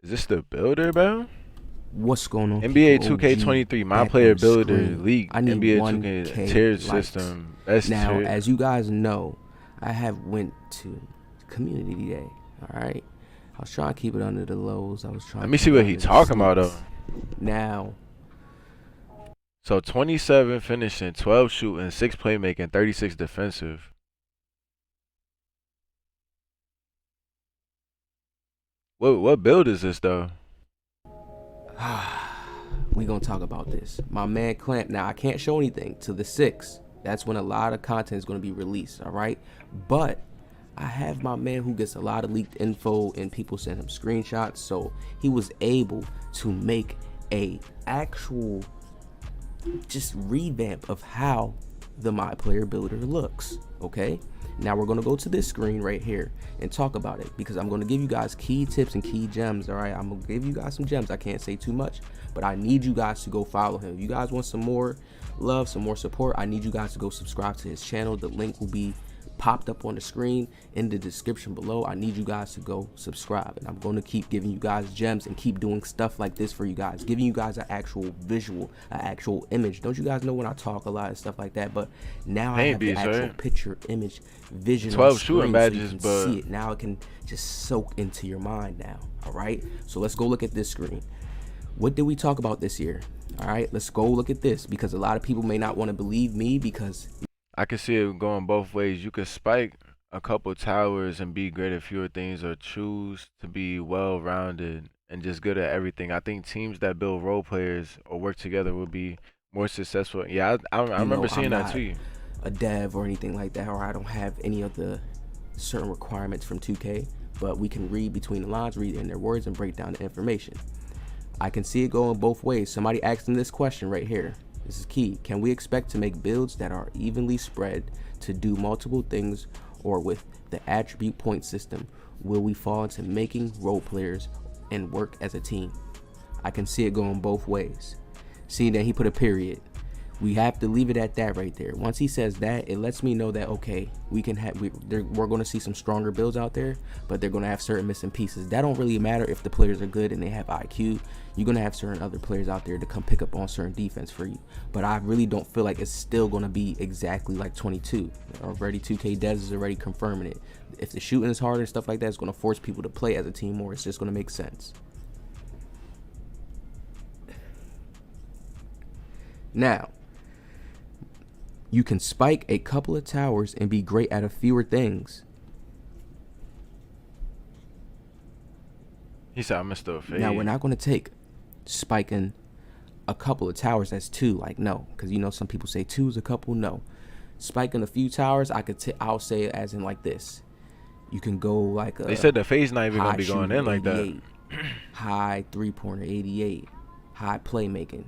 Is this the builder, bro? What's going on, NBA people? 2K23, my Back player on the builder screen. league. I need NBA 2K 1K tier likes. system. Best Now, tier. as you guys know, I have went to community day. All right, I was trying to keep it under the lows. I was trying. Let me see what he talking about though. Now, so 27 finishing, 12 shooting, 6 playmaking, 36 defensive. What build is this though? we gonna talk about this. My man Clamp. Now I can't show anything till the 6th. That's when a lot of content is gonna be released. All right, but I have my man who gets a lot of leaked info and people send him screenshots, so he was able to make a actual just revamp of how the My Player Builder looks. Okay, now we're gonna go to this screen right here and talk about it, because I'm gonna give you guys key tips and key gems. All right, I'm gonna give you guys some gems. I can't say too much, but I need you guys to go follow him. If you guys want some more love, some more support, I need you guys to go subscribe to his channel. The link will be popped up on the screen in the description below. I need you guys to go subscribe, and I'm going to keep giving you guys gems and keep doing stuff like this for you guys, giving you guys an actual visual, an actual image. Don't you guys know when I talk a lot of stuff like that? But now I have the actual picture, image, vision, 12 shooting badges, so but see it now. It can just soak into your mind now. All right, so let's go look at this screen. What did we talk about this year? All right, let's go look at this, because a lot of people may not want to believe me, because I can see it going both ways. You could spike a couple towers and be great at fewer things, or choose to be well-rounded and just good at everything. I think teams that build role players or work together will be more successful. Yeah, I remember seeing that too. A dev or anything like that, or I don't have any of the certain requirements from 2K, but we can read between the lines, read in their words, and break down the information. I can see it going both ways. Somebody asked them this question right here. This is key. Can we expect to make builds that are evenly spread to do multiple things, or with the attribute point system, will we fall into making role players and work as a team? I can see it going both ways. See, that he put a period. We have to leave it at that right there. Once he says that, it lets me know that, okay, we can have we're going to see some stronger builds out there, but they're going to have certain missing pieces. That don't really matter if the players are good and they have IQ. You're going to have certain other players out there to come pick up on certain defense for you. But I really don't feel like it's still going to be exactly like 22. Already 2K Devs is already confirming it. If the shooting is hard and stuff like that, it's going to force people to play as a team more. It's just going to make sense. Now, you can spike a couple of towers and be great at a fewer things. He said, I'm still fade. Now, we're not going to take spiking a couple of towers as 2. Like, no, because you know some people say 2 is a couple. No, spiking a few towers, I'll say it as in like this. You can go like a. They said the fade's not even gonna be going in like that. High 3-pointer 88, high playmaking,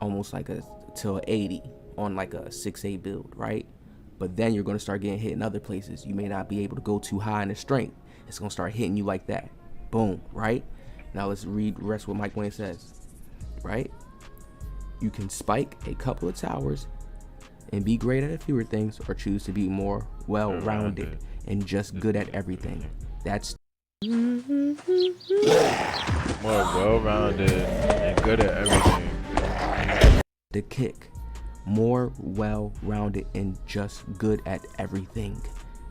almost like a till 80 on like a 6-8 build, right? But then you're going to start getting hit in other places. You may not be able to go too high in the strength. It's going to start hitting you like that. Boom, right? Now let's read the rest of what Mike Wayne says, right? You can spike a couple of towers and be great at a fewer things, or choose to be more well-rounded and just good at everything. That's more well-rounded and good at everything. The kick. More well-rounded and just good at everything.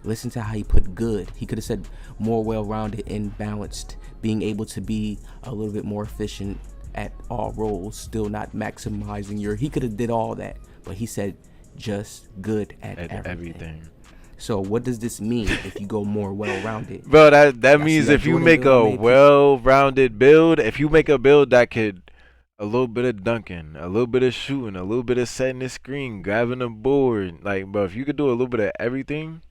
Listen to how he put good. He could have said more well-rounded and balanced, being able to be a little bit more efficient at all roles, still not maximizing your. He could have did all that, but he said just good at everything. So what does this mean if you go more well-rounded? Bro, that means if you make a well-rounded build, if you make a build that could a little bit of dunking, a little bit of shooting, a little bit of setting the screen, grabbing the board, like, bro, if you could do a little bit of everything.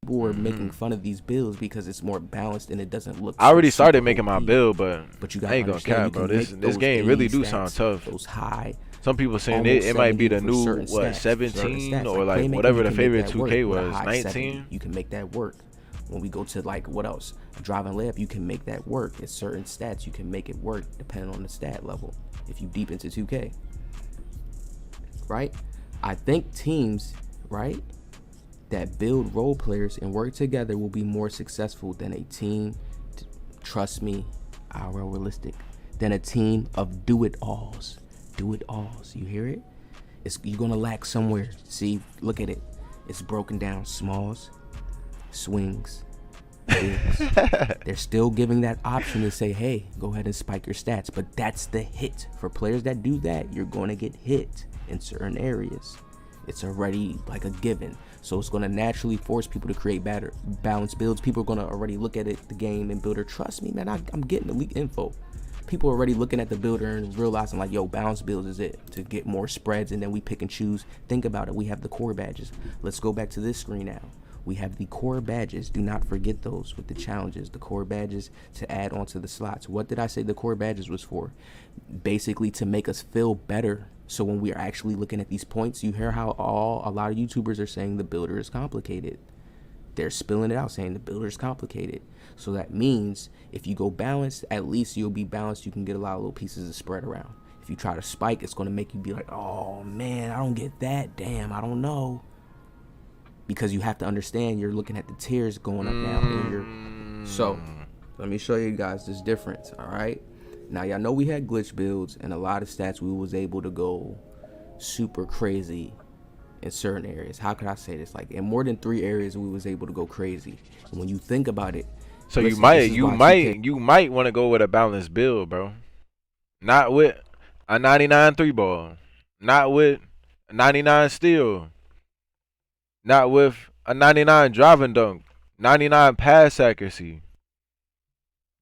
People were making fun of these builds because it's more balanced and it doesn't look. I already started making my build, but you I ain't gonna cap, bro. This game really do sound tough. Those high. Some people saying it might be the new 17 or like whatever the favorite 2K was, 19. You can make that work. When we go to like what else, a driving layup, you can make that work. It's certain stats you can make it work depending on the stat level. If you deep into 2K, right? I think teams, right? that build role players and work together will be more successful than a team. Trust me, IRL realistic. Than a team of do-it-alls. Do-it-alls. You hear it? You're gonna lack somewhere. See, look at it. It's broken down. Smalls, swings, bigs. They're still giving that option to say, hey, go ahead and spike your stats. But that's the hit. For players that do that, you're going to get hit in certain areas. It's already like a given. So it's going to naturally force people to create better balanced builds. People are going to already look at it, the game and builder. Trust me, man, I'm getting elite info. People are already looking at the builder and realizing like, yo, balanced builds is it to get more spreads, and then we pick and choose. Think about it. We have the core badges. Let's go back to this screen now. We have the core badges. Do not forget those with the challenges. The core badges to add onto the slots. What did I say the core badges was for? Basically to make us feel better. So when we are actually looking at these points, you hear how a lot of YouTubers are saying the builder is complicated. They're spilling it out saying the builder is complicated. So that means if you go balanced, at least you'll be balanced. You can get a lot of little pieces of spread around. If you try to spike, it's going to make you be like, oh man, I don't get that. Damn, I don't know. Because you have to understand you're looking at the tiers going up now. And so let me show you guys this difference. All right. Now y'all know we had glitch builds and a lot of stats we was able to go super crazy in certain areas. How could I say this? Like in more than 3 areas we was able to go crazy. And when you think about it, So listen, you might want to go with a balanced build, bro. Not with a 99 3-ball. Not with a 99 steal. Not with a 99 driving dunk. 99 pass accuracy.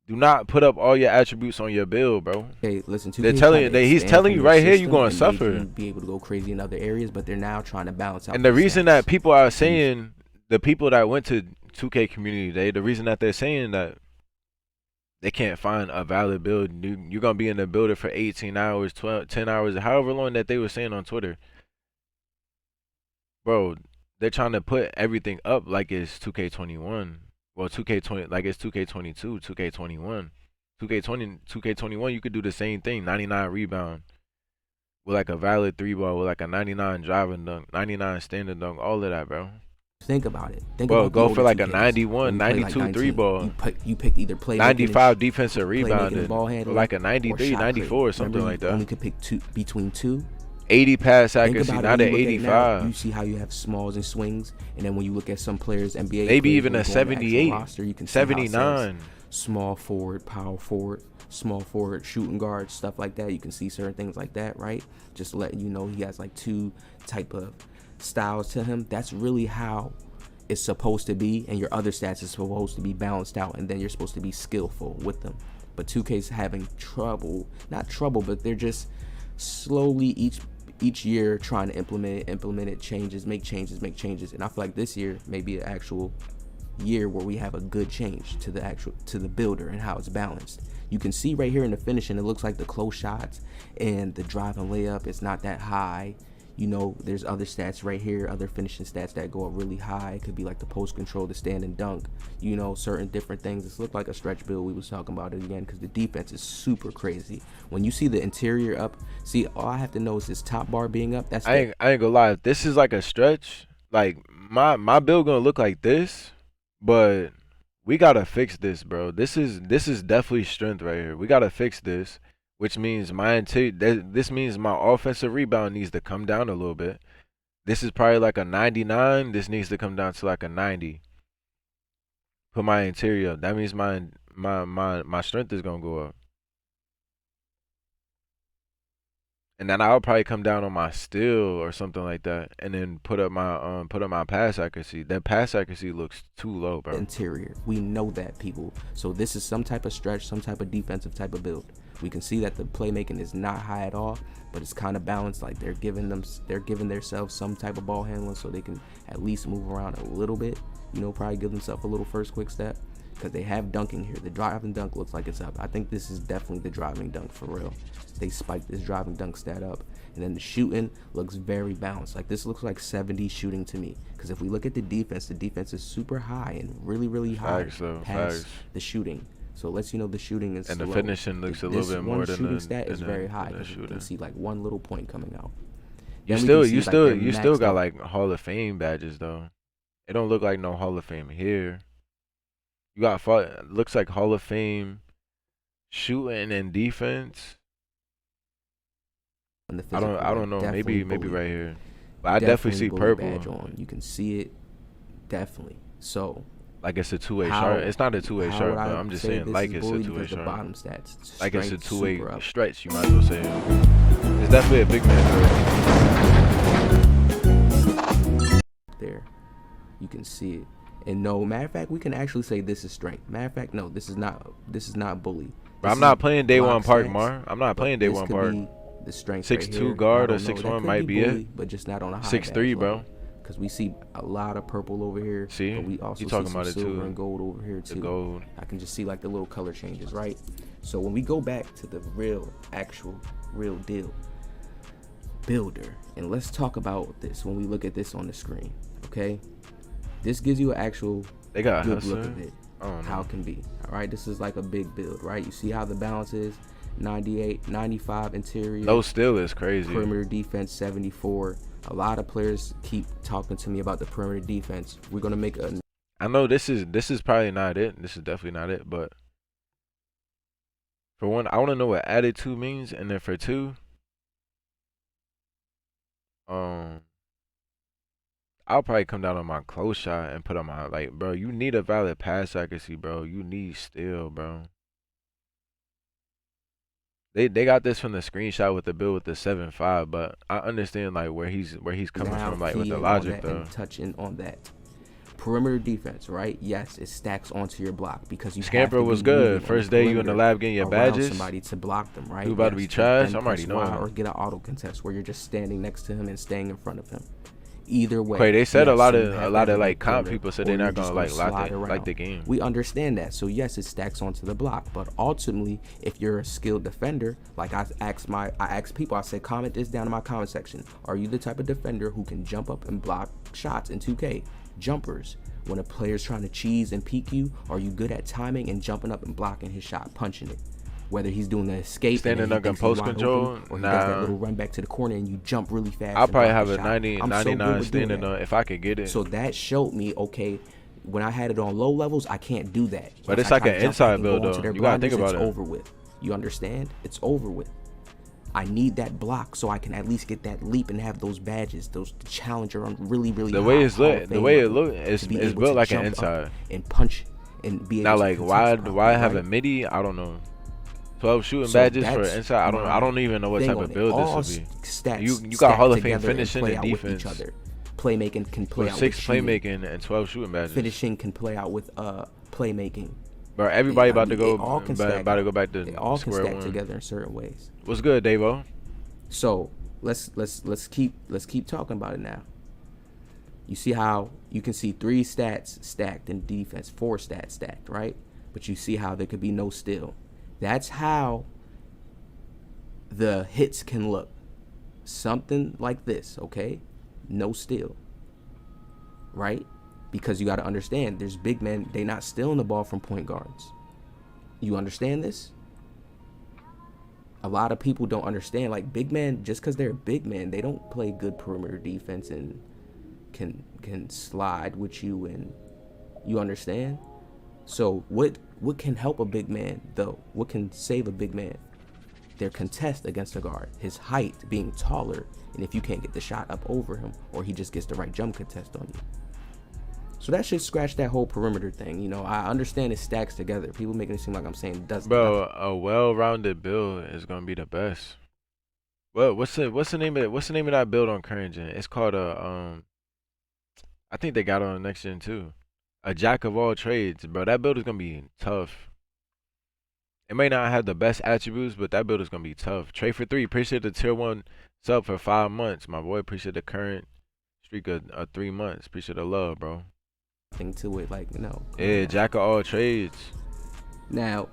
Do not put up all your attributes on your build, bro. Okay, listen. They're telling you, he's telling you right here, you're gonna suffer. You be able to go crazy in other areas, but they're now trying to balance out. And the reason that people are saying, the people that went to 2K community day, the reason that they're saying that they can't find a valid build, you're gonna be in the builder for 18 hours, 12, 10 hours, however long that they were saying on Twitter, bro. They're trying to put everything up like it's 2K21. Well, 2K20 like it's 2K22, 2K21, 2K21. You could do the same thing. 99 rebound with like a valid 3-ball, with like a 99 driving dunk, 99 standing dunk, all of that, bro. Think about it. Bro, go for like a 91, 92 3-ball. You picked either play 95 defensive rebounding, or like a 93, 94, or something like that. You only could pick between 2. 80 pass accuracy, not an 85. You see how you have smalls and swings, and then when you look at some players, NBA maybe players, even a 78, roster, you can 79. Small forward, power forward, small forward, shooting guard, stuff like that. You can see certain things like that, right? Just letting you know he has like 2 type of styles to him. That's really how it's supposed to be, and your other stats is supposed to be balanced out, and then you're supposed to be skillful with them. But 2K's having trouble, not trouble, but they're just slowly each year trying to implement it, changes, make changes. And I feel like this year may be an actual year where we have a good change to the builder and how it's balanced. You can see right here in the finishing, it looks like the close shots and the drive and layup is not that high. You know, there's other stats right here, other finishing stats that go up really high. It could be like the post control, the stand and dunk, you know, certain different things. This looked like a stretch build. We was talking about it again because the defense is super crazy. When you see the interior up, see, all I have to know is this top bar being up. That's I ain't gonna lie. If this is like a stretch, like my build gonna look like this, but we gotta fix this, bro. This is definitely strength right here. We gotta fix this. Which means this means my offensive rebound needs to come down a little bit. This is probably like a 99. This needs to come down to like a 90. Put my interior up. That means my strength is gonna go up. And then I'll probably come down on my steal or something like that, and then put up my pass accuracy. That pass accuracy looks too low, bro. Interior, we know that, people. So this is some type of stretch, some type of defensive type of build. We can see that the playmaking is not high at all, but it's kind of balanced. Like they're giving themselves some type of ball handling so they can at least move around a little bit. You know, probably give themselves a little first quick step because they have dunking here. The driving dunk looks like it's up. I think this is definitely the driving dunk for real. They spiked this driving dunk stat up, and then the shooting looks very balanced. Like this looks like 70 shooting to me. Because if we look at the defense is super high and really high past the shooting. So it lets you know the shooting is and slow. The finishing looks a little bit more than shooting stat is very high. You can see like one little point coming out. You still got like Hall of Fame badges though. It don't look like no Hall of Fame here. You got looks like Hall of Fame shooting and defense. On the I don't physical, I like don't know. definitely Maybe bully, right here. But I definitely see bully purple. badge on. You can see it, definitely. So Like it's a two-way sharp. how It's not a two-way how would sharp, but I I'm just say saying this like is it's a bully? two-way Because the sharp. bottom stats, Like it's a strength, two-way super up. stretch, you might as well say. It's definitely a big man. There, you can see it. And no, matter of fact, we can actually say this is strength. Matter of fact, no, this is not bully. But This I'm not is playing day one block park, stats, Mar. I'm not but playing day this one could park. be the strength 6'2" right here. guard I or don't know. 6'1" That could might be bully, it. but just not on a high 6'3", bro. Because we see a lot of purple over here, See? but we also You see talking some about it silver too. and gold over here The too. gold. I can just see like the little color changes, right? So when we go back to the real deal, builder, and let's talk about this when we look at this on the screen, okay? This gives you an actual They got good hustler. look of it, I don't know. how it can be. All right, this is like a big build, right? You see how the balance is 98, 95 interior. No steal is crazy. Perimeter defense 74. A lot of players keep talking to me about the perimeter defense. We're gonna make a. I know this is probably not it. This is definitely not it. But for one, I want to know what added two means, and then for two, I'll probably come down on my close shot and put on my bro. You need a valid pass accuracy, bro. You need steal, bro. They got this from the screenshot with the build with the 7.5, but I understand like where he's coming from, like with the logic though. And touching on that. Perimeter defense, right? Yes, it stacks onto your block because you Scamper have to was be good. moving First on day you in the perimeter lab getting your around badges. somebody to block them, right? You about to be Yes, trash? then I'm already press Y knowing. or get an auto contest where you're just standing next to him and staying in front of him. Either way. Okay, they said yes, a lot so of you have like that comp perimeter, people said or they're you're not just gonna slide like around. the game. We understand that. So yes, it stacks onto the block, but ultimately, if you're a skilled defender, like I asked people, I said, comment this down in my comment section. Are you the type of defender who can jump up and block shots in 2K? Jumpers. When a player's trying to cheese and peek you, are you good at timing and jumping up and blocking his shot, punching it? Whether he's doing the escape, standing up in post control, or he does that little run back to the corner and you jump really fast. I'll probably have a a 99 standing on if I could get it. So that showed me, okay, when I had it on low levels, I can't do that. But Once it's I like try an to jump inside back and go build, onto though. their You gotta think blinders, about it. it's over with. You understand? It's over with. I need that block so I can at least get that leap and have those badges, those challenger on really The high way it's Hall of lit, the Fame way it level look, it's to be able built to like an jump up inside. and punch and be able Now to like contest why have properly, a midi? I don't know. 12 shooting So badges for that's inside. I don't even know what thing type on of it. build All this would be. Stats You got stack Hall of Fame together and finishing play and out with each defense. other. Playmaking can play With out 6 with shooting. playmaking and 12 shooting badges. Finishing can play out with playmaking. Bro, everybody I about mean, to go it all can stack about to out. go back to They all can square stack one. together in certain ways. What's good, Davo? So let's keep talking about it now. You see how you can see 3 stats stacked in defense, 4 stats stacked, right? But you see how there could be no steal. That's how the hits can look. Something like this, okay? No steal, right? Because you got to understand, there's big men, they not stealing the ball from point guards. You understand this? A lot of people don't understand, like big men, just because they're big men, they don't play good perimeter defense and can slide with you, and you understand? So what can help a big man though? What can save a big man? Their contest against a guard, his height being taller, and if you can't get the shot up over him, or he just gets the right jump contest on you. So that should scratch that whole perimeter thing. You know, I understand it stacks together. People making it seem like I'm saying it doesn't. Bro, a well-rounded build is gonna be the best. Well, what's the name of that build on current gen? It's called a I think they got it on next gen too. A jack of all trades, bro. That build is gonna be tough. It may not have the best attributes, but that build is gonna be tough. Trade for 3. Appreciate the tier 1 sub for 5 months, my boy. Appreciate the current streak of 3 months. Appreciate the love, bro. Thing to it, like, no. Yeah, jack of all trades. Now,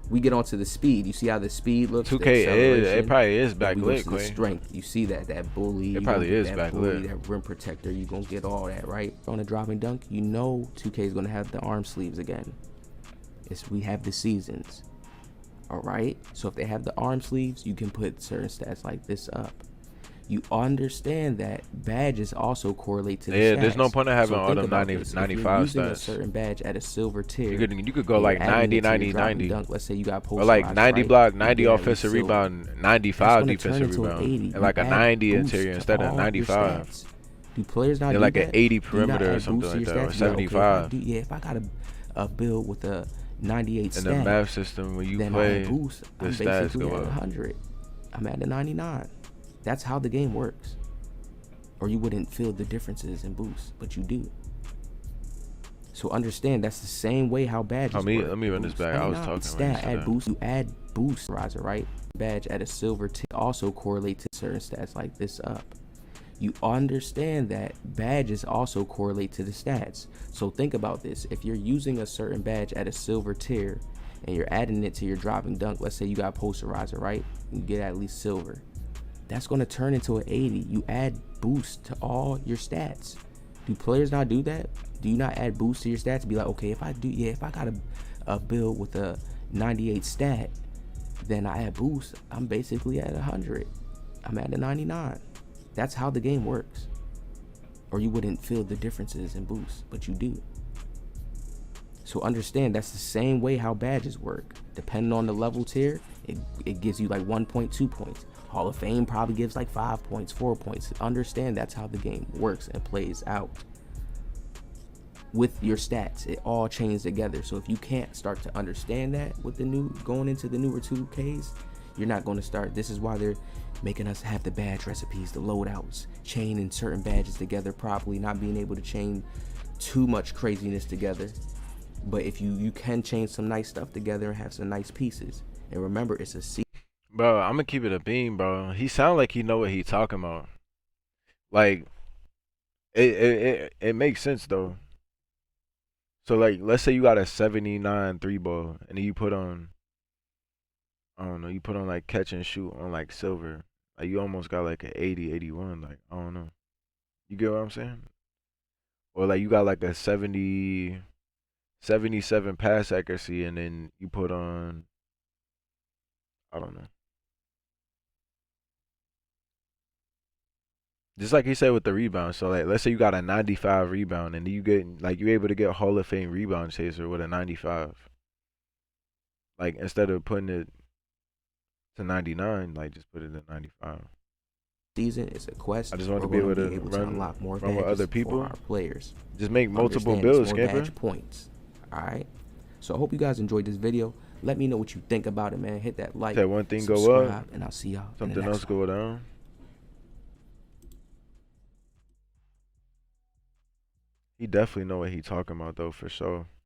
we get onto the speed. You see how the speed looks? 2K is, it probably is Then we go backlit, to the Quay. strength. You see that bully. It probably is that backlit. bully, that rim protector. You gonna get all that, right? On a driving dunk, you know 2K is gonna have the arm sleeves again. We have the seasons. All right. So if they have the arm sleeves, you can put certain stats like this up. You understand that badges also correlate to the Yeah, there's no stats. point in having So all think them about 90, this. If you're 95 using a stats. certain badge at a silver You tier could go and you're like adding 90, it to your 90, drop and 90. dunk, let's say you got Or like posterizer, 90 right? block, You 90 get at least offensive silver. rebound, That's 95 going to turn defensive into an rebound, 80. and You like a add 90 boost interior to instead of all your 95. stats. Do players not Then do like an that? 80 Do you not perimeter or add something boost to like your that, or stats? Be like, okay, if I 75. do, yeah, if I got a build with a 98 In the stat, math system, when you then I add play, boost. the I'm stats basically go at up. 100. I'm at a 99. That's how the game works. Or you wouldn't feel the differences in boosts, but you do. So understand that's the same way how badges work. Let me run this back. I was talking when you Stat said add that. boost. You add boost riser, right? Badge at a silver tier also correlate to certain stats like this up. You understand that badges also correlate to the stats. So think about this. If you're using a certain badge at a silver tier and you're adding it to your drop and dunk, let's say you got posterizer, right? You get at least silver. That's going to turn into an 80. You add boost to all your stats. Do players not do that? Do you not add boost to your stats? Be like, okay, if I got a build with a 98 stat, then I add boost. I'm basically at 100. I'm at a 99. That's how the game works. Or you wouldn't feel the differences in boosts, but you do. So understand that's the same way how badges work. Depending on the level tier, it gives you like 1.2 points. Hall of Fame probably gives like 5 points, 4 points. Understand that's how the game works and plays out. With your stats, it all chains together. So if you can't start to understand that with the new, going into the newer 2Ks, you're not going to start. This is why they're making us have the badge recipes, the loadouts, chaining certain badges together properly, not being able to chain too much craziness together. But if you can chain some nice stuff together and have some nice pieces. And remember, it's a secret. Bro, I'm gonna keep it a beam, bro. He sound like he know what he talking about. Like it makes sense though. So like, let's say you got a 79 three ball, and then you put on, I don't know, you put on like catch and shoot on like silver. Like you almost got like an 80, 81. Like I don't know. You get what I'm saying? Or like you got like a 70, 77 pass accuracy, and then you put on, I don't know. Just like he said with the rebound. So like, let's say you got a 95 rebound, and you get like you're able to get Hall of Fame rebound chaser with a 95. Like instead of putting it to 99, like just put it at 95. Season is a quest. I just want We're to be going able to to be able to unlock more run with badges other for people. our players. Just make multiple Understand builds, it's more Skipper. badge points. All right. So I hope you guys enjoyed this video. Let me know what you think about it, man. Hit that like, That one thing go subscribe, up, and I'll see y'all in the something next else one. go down. He definitely know what he talking about though, for sure.